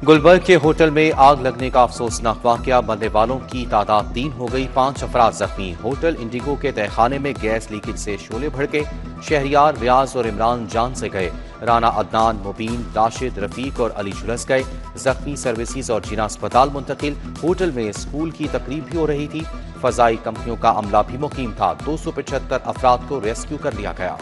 गुलबर्ग के होटल में आग लगने का अफसोसनाक वाकया, मरने वालों की तादाद 3 हो गई, 5 अफराद जख्मी। होटल इंडिगो के तहखाने में गैस लीकेज से शोले भड़के, शहरियार रियाज और इमरान जान से गए। राना अदनान, मुबीन, राशिद, रफीक और अली झुलस गए। जख्मी सर्विसेज और जिना अस्पताल मुंतकिल। होटल में स्कूल की तकरीब भी हो रही थी। फजाई कंपनियों का अमला भी मुकीम था। 275 अफराद को रेस्क्यू कर लिया गया।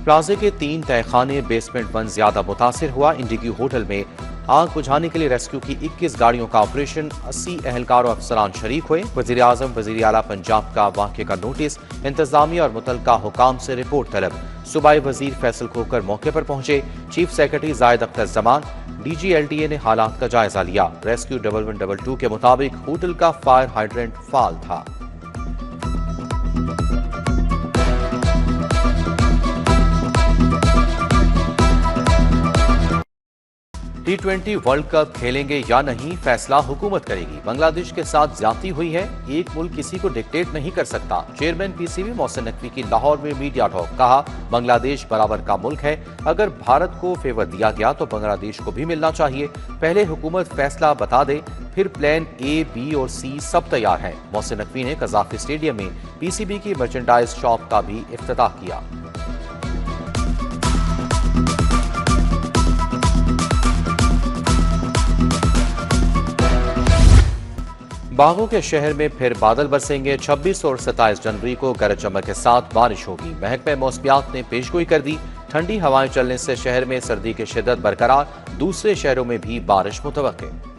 प्लाजे के 3 तहखाने बेसमेंट 1 ज्यादा मुतासिर हुआ। इंडिगो होटल में आग बुझाने के लिए रेस्क्यू की 21 गाड़ियों का ऑपरेशन, 80 एहलकार और अफसरान शरीक हुए। वजीर आजम, वजीर आला पंजाब का वाक़े का नोटिस, इंतजामिया और मुतलका हुकाम से रिपोर्ट तलब। सूबाई वजीर फैसल खोकर मौके पर पहुंचे। चीफ सेक्रेटरी जायद अख्तर जमान, DGLTA ने हालात का जायजा लिया। रेस्क्यू 1122 के मुताबिक होटल का फायर हाइड्रेंट फाल था। T20 वर्ल्ड कप खेलेंगे या नहीं, फैसला हुकूमत करेगी। बांग्लादेश के साथ ज्यादती हुई है, एक मुल्क किसी को डिक्टेट नहीं कर सकता। चेयरमैन PCB मोहसिन नकवी की लाहौर में मीडिया टॉक, कहा बांग्लादेश बराबर का मुल्क है, अगर भारत को फेवर दिया गया तो बांग्लादेश को भी मिलना चाहिए। पहले हुकूमत फैसला बता दे, फिर प्लान A, B और C सब तैयार है। मोहसिन नकवी ने कजाफी स्टेडियम में PCB की मर्चेंडाइज शॉप का भी इफ्तिताह किया। बागों के शहर में फिर बादल बरसेंगे। 26 और 27 जनवरी को गरज चमक के साथ बारिश होगी। महकमे मौसमियात ने पेशगोई कर दी, ठंडी हवाएं चलने से शहर में सर्दी की शिद्दत बरकरार, दूसरे शहरों में भी बारिश मुतवक्के।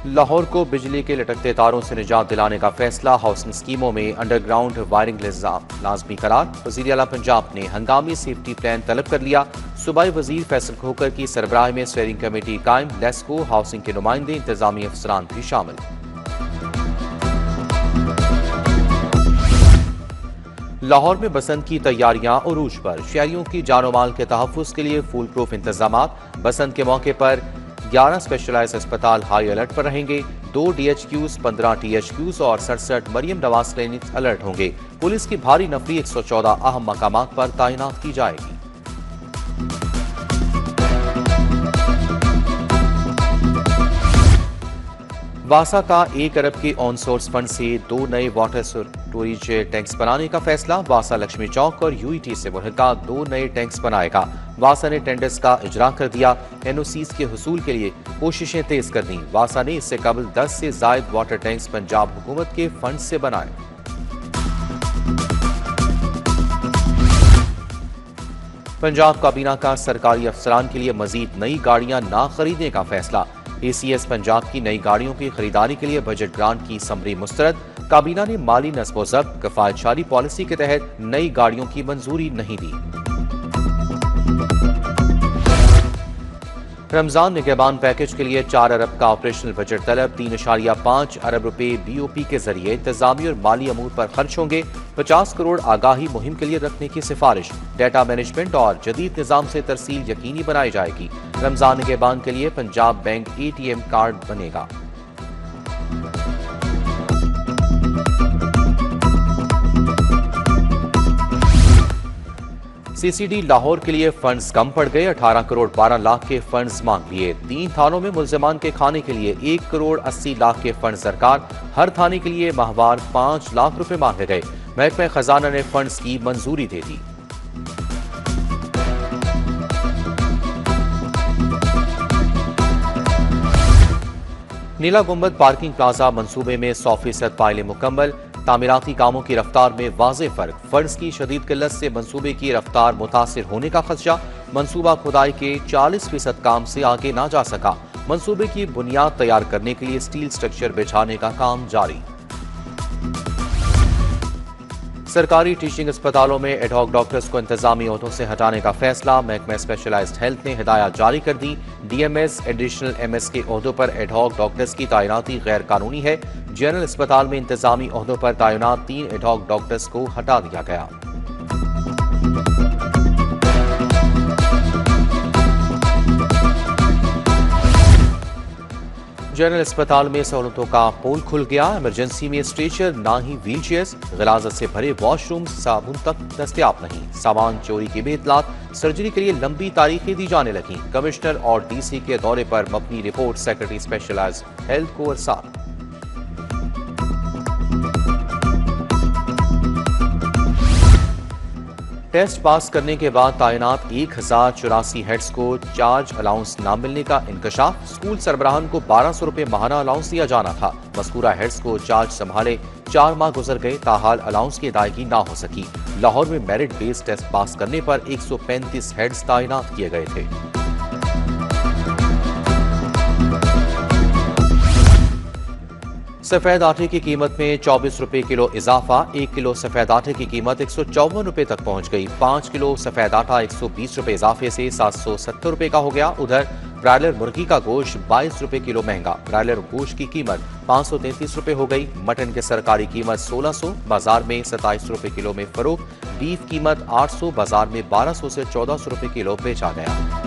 लाहौर को बिजली के लटकते तारों से निजात दिलाने का फैसला, हाउसिंग स्कीमों में अंडरग्राउंड वायरिंग लाजमी करार। वज़ीर आला पंजाब ने हंगामी सेफ्टी प्लान तलब कर लिया। सूबाई वजीर फैसल खोकर की सरबराही में स्टेयरिंग कमेटी कायम। लेस्को हाउसिंग के नुमाइंदे, इंतजामी अफसरान भी शामिल। लाहौर में बसंत की तैयारियां उरूज पर, शहरियों की जानो माल के तहफ़्फ़ुज़ के लिए फुल प्रूफ इंतजामात। बसंत के मौके पर 11 स्पेशलाइज्ड अस्पताल हाई अलर्ट पर रहेंगे। 2 DHQs, 15 THQs और 67 मरियम नवाज क्लिनिक अलर्ट होंगे। पुलिस की भारी नफरी 114 अहम मकामात पर तैनात की जाएगी। वासा का 1 अरब के ऑन सोर्स फंड से 2 नए वाटर स्टोरेज टैंक्स बनाने का फैसला। वासा लक्ष्मी चौक और UET से मुल्हका 2 नए टैंक्स बनाएगा। वासा ने टेंडर्स का इजरा कर दिया। NOCs के हुसूल के लिए कोशिशें तेज कर दी। वासा ने इससे कबल 10 से जायद वाटर टैंक्स पंजाब हुकूमत के फंड से बनाए। पंजाब काबीना का सरकारी अफसरान के लिए मजीद नई गाड़ियां ना खरीदने का फैसला। ACS पंजाब की नई गाड़ियों की खरीदारी के लिए बजट ग्रांट की समरी मुस्तरद। काबीना ने माली नस्ब ज़ब्त कफायतशारी पॉलिसी के तहत नई गाड़ियों की मंजूरी नहीं दी। रमजान निगहबान पैकेज के लिए 4 अरब का ऑपरेशनल बजट तलब। 3.5 अरब रुपए BOP के जरिए इंतजामी और माली अमूर पर खर्च होंगे। 50 करोड़ आगाही मुहिम के लिए रखने की सिफारिश। डेटा मैनेजमेंट और जदीद निजाम से तरसील यकीनी बनाई जाएगी। रमजान निगहबान के लिए पंजाब बैंक ATM कार्ड बनेगा। CCD लाहौर के लिए फंड्स कम पड़ गए। 18 करोड़ 12 लाख के फंड्स मांग लिए। 3 थानों में मुल्जिमान के खाने के लिए 1 करोड़ 80 लाख के फंड्स दरकार। हर थाने के लिए माहवार 5 लाख रुपए मांगे गए। महकमा खजाना ने फंड्स की मंजूरी दे दी। नीला गुंबद पार्किंग प्लाजा मंसूबे में 100% फाइलें मुकम्मल। तामीराती कामों की रफ्तार में वाज़े फर्क। फंड्स की शदीद किल्लत से मंसूबे की रफ्तार मुतासिर होने का खदशा। मंसूबा खुदाई के 40% काम से आगे ना जा सका। मंसूबे की बुनियाद तैयार करने के लिए स्टील स्ट्रक्चर बिछाने का काम जारी। सरकारी टीचिंग अस्पतालों में एडहॉक डॉक्टर्स को इंतजामी ओहदों से हटाने का फैसला। महकमा स्पेशलाइज्ड हेल्थ ने हिदायत जारी कर दी। DMS, एडिशनल MS के ओहदों पर एडहॉक डॉक्टर्स की तैनाती गैर कानूनी है। जनरल अस्पताल में इंतजामी ओहदों पर तैनात 3 एडहॉक डॉक्टर्स को हटा दिया गया। जनरल अस्पताल में सहूलतों का पोल खुल गया। इमरजेंसी में स्ट्रेचर ना ही व्हील चेयर्स, गिलाजत से भरे वॉशरूम, साबुन तक दस्तयाब नहीं। सामान चोरी की भी इतलात, सर्जरी के लिए लंबी तारीखें दी जाने लगी। कमिश्नर और डीसी के दौरे पर मबनी रिपोर्ट सेक्रेटरी स्पेशलाइज्ड हेल्थ को अरसाल। टेस्ट पास करने के बाद तैनात 1084 हेड्स को चार्ज अलाउंस न मिलने का इंकशाफ। स्कूल सरबराहान को 1200 रुपए माहाना अलाउंस दिया जाना था। मज़कूरा हेड्स को चार्ज संभाले 4 माह गुजर गए, ताहाल अलाउंस की अदायगी ना हो सकी। लाहौर में मेरिट बेस्ड टेस्ट पास करने पर 135 हेड्स तैनात किए गए थे। सफेद आटे की कीमत में 24 रुपए किलो इजाफा। 1 किलो सफेद आटे की कीमत 154 रुपए तक पहुंच गई। 5 किलो सफेद आटा 120 रुपए इजाफे से 770 रुपए का हो गया। उधर ब्रायलर मुर्गी का गोश्त 22 रुपए किलो महंगा। ब्रायलर गोश्त की कीमत 533 रुपए हो गई। मटन की सरकारी कीमत 1600, बाजार में 27 रुपए किलो में फरोख्त। बीफ कीमत 800, बाजार में 1200 से 1400 रुपए किलो बेचा गया।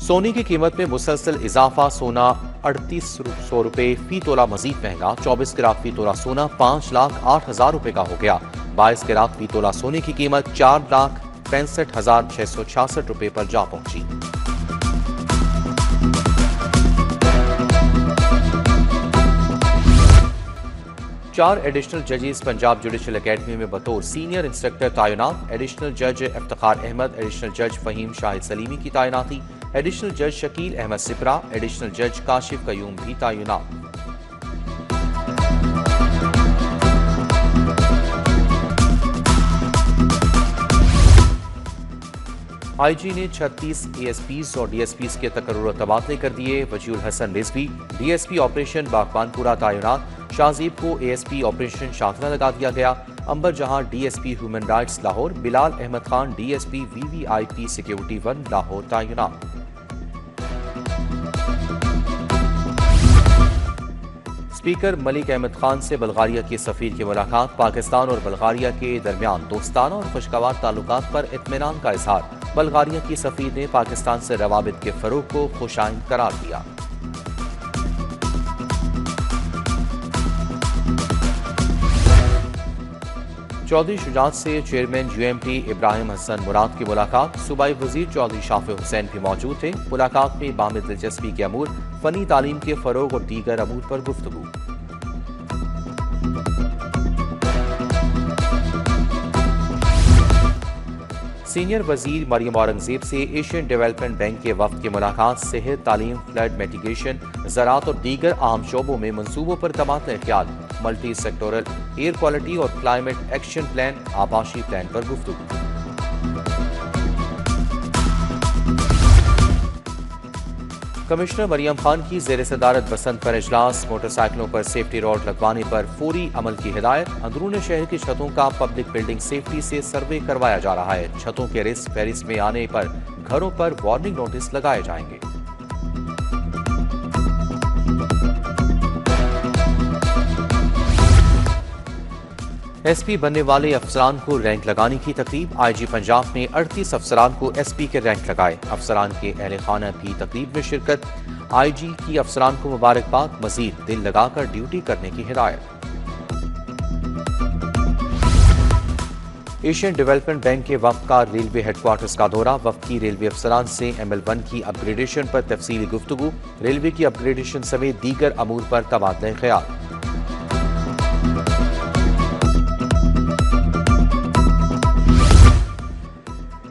सोने की कीमत में मुसलसल इजाफा। सोना 3800 रुपए फी तोला मजीद महंगा। 24 कैरात फी तोला सोना 5,08,000 रुपए का हो गया। 22 कैरात फी तोला सोने की कीमत 4,65,666 रुपए पर जा पहुंची। चार एडिशनल जजेस पंजाब जुडिशल एकेडमी में बतौर सीनियर इंस्ट्रक्टर तैनात। एडिशनल जज इफ्तिखार अहमद, एडिशनल जज फहीम शाहिद सलीमी की तैनाती। एडिशनल जज शकील अहमद सिपरा, एडिशनल जज काशिफ कयूम भी तैनात। आईजी ने 36 एएसपीज और डीएसपीज के तकर्रुर तबादले कर दिए। वजीउल हसन रिजवी डीएसपी ऑपरेशन बागबानपुरा तैनात। शाहजीब को एएसपी ऑपरेशन शाखला लगा दिया गया। Ambar Jahan DSP human rights Lahore. Bilal Ahmed Khan DSP VVIP security 1 Lahore तैनात। स्पीकर मलिक अहमद खान से बल्गारिया के सफीर की मुलाकात। पाकिस्तान और बल्गारिया के दरमियान दोस्ताना और खुशगवार ताल्लुकात पर इत्मीनान का इजहार। बल्गारिया की सफीर ने पाकिस्तान से रवाबित के फरोग को खुशाइन करार दिया। चौधरी शुजात से चेयरमैन यूएमटी इब्राहिम हसन मुराद की मुलाकात। सूबाई वजीर चौधरी शाफी हुसैन भी मौजूद थे। मुलाकात में बामे दिलचस्पी के अमूर, फनी तालीम के फरोग और दीगर अमूर पर गुफ्तगू। सीनियर वजीर मरियम औरंगजेब से एशियन डेवलपमेंट बैंक के वफ्द की मुलाकात। सेहत, तालीम, फ्लड मिटिगेशन, ज़राअत और दीगर अहम शोबों में मनसूबों पर तबादला ख्याल। मल्टी सेक्टोरल एयर क्वालिटी और क्लाइमेट एक्शन प्लान, आबाशी प्लान पर गुफ्तगू। कमिश्नर मरियम खान की जेर सदारत बसंत पर इजलास। मोटरसाइकिलों पर सेफ्टी रॉड लगवाने पर फौरी अमल की हिदायत। अंदरून शहर की छतों का पब्लिक बिल्डिंग सेफ्टी से सर्वे करवाया जा रहा है। छतों के रिस्क फहरिस्त में आने पर घरों पर वार्निंग नोटिस लगाए जाएंगे। एसपी बनने वाले अफसरान को रैंक लगाने की तकरीब। आईजी पंजाब ने 38 अफसरान को एसपी के रैंक लगाए। अफसरान के अहले खाना भी तकरीब में शिरकत। आईजी की अफसरान को मुबारकबाद। मजीद दिल लगाकर ड्यूटी करने की हिदायत। एशियन डेवलपमेंट बैंक के वफ्द का रेलवे हेडक्वार्टर्स का दौरा। वफ्द की रेलवे अफसरान से ML1 की अपग्रेडेशन पर तफसीली गुफ्तगू। रेलवे की अपग्रेडेशन समेत दीगर अमूर पर तबादला ख्याल।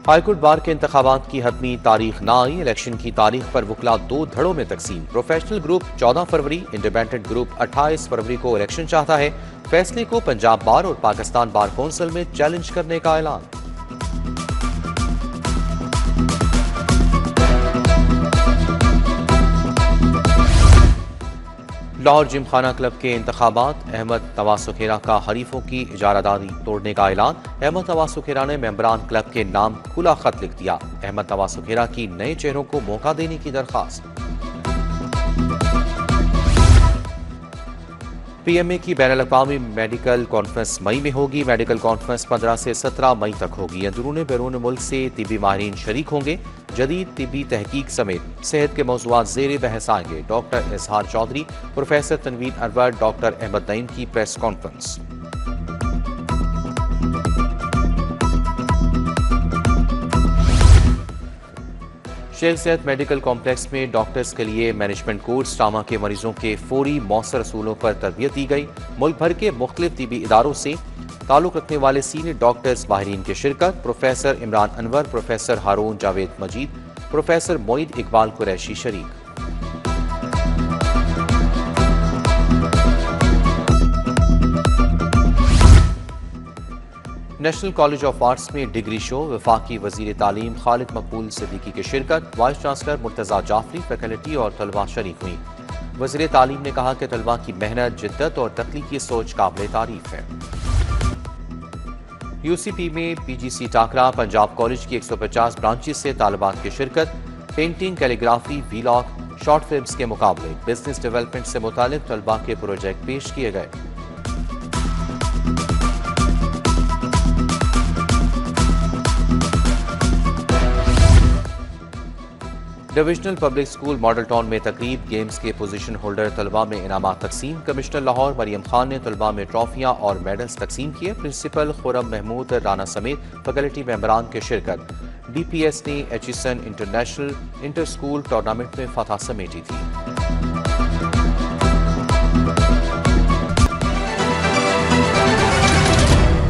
हाईकोर्ट बार के इंतखाबात की हतमी तारीख ना आई। इलेक्शन की तारीख पर वकला 2 धड़ों में तकसीम। प्रोफेशनल ग्रुप 14 फरवरी, इंडिपेंडेंट ग्रुप 28 फरवरी को इलेक्शन चाहता है। फैसले को पंजाब बार और पाकिस्तान बार कौंसिल में चैलेंज करने का ऐलान। लाहौर जिमखाना क्लब के इंतखाबात। अहमद नवाज सुखेरा का हरीफों की इजारादारी तोड़ने का ऐलान। अहमद नवाज सुखेरा ने मेंबरान क्लब के नाम खुला खत लिख दिया। अहमद नवाज सुखेरा की नए चेहरों को मौका देने की दरखास्त। पीएमए की बैनुल-अक़वामी मेडिकल कॉन्फ्रेंस मई में होगी। मेडिकल कॉन्फ्रेंस 15 से 17 मई तक होगी। अंदरून बैरून मुल्क से तिबी माहिरीन शरीक होंगे। जदीद तिबी तहकीक समेत सेहत के मौज़ूआत ज़ेर बहस आएंगे। डॉक्टर इजहार चौधरी, प्रोफेसर तनवीर अनवर, डॉक्टर अहमद नईम की प्रेस कॉन्फ्रेंस। शेख ज़ैद मेडिकल कॉम्प्लेक्स में डॉक्टर्स के लिए मैनेजमेंट कोर्स ट्रामा के मरीजों के फौरी मौसर असूलों पर तरबियत दी गई। मुल्क भर के मुख्तलिफ तिबी इदारों से ताल्लुक रखने वाले सीनियर डॉक्टर्स माहिरीन की शिरकत। Professor Imran Anwar, professor Haroon Javed Majeed, professor Moeed Iqbal Qureshi शरीक। नेशनल कॉलेज ऑफ आर्ट्स में डिग्री शो। वफाकी वजीर तालीम खालिद मकबूल सिद्दीकी की शिरकत। Vice chancellor Murtaza Jafri, faculty और तलबा शरीक हुई। वजीर तालीम ने कहा कि तलबा की मेहनत, जिद्दत और तख्लीकी सोच काबिल तारीफ है। यूसीपी में पीजीसी टाकरा। पंजाब कॉलेज की 150 ब्रांचेस से तालिबात की शिरकत। Painting, calligraphy, vlog, short films के मुकाबले। बिजनेस डेवलपमेंट से मुतालिक तलबा के प्रोजेक्ट पेश किए गए। Divisional public school model town में तकरीब। गेम्स के पोजीशन होल्डर तलबा में इनामात तकसीम। कमिश्नर लाहौर मरियम खान ने तलबा में ट्रॉफियां और मेडल्स तकसीम किए। प्रिंसिपल खुरम महमूद राना समेत फैकल्टी मेंबरान की शिरकत। DPS ने Aitchison international inter school tournament में फतह समेटी थी।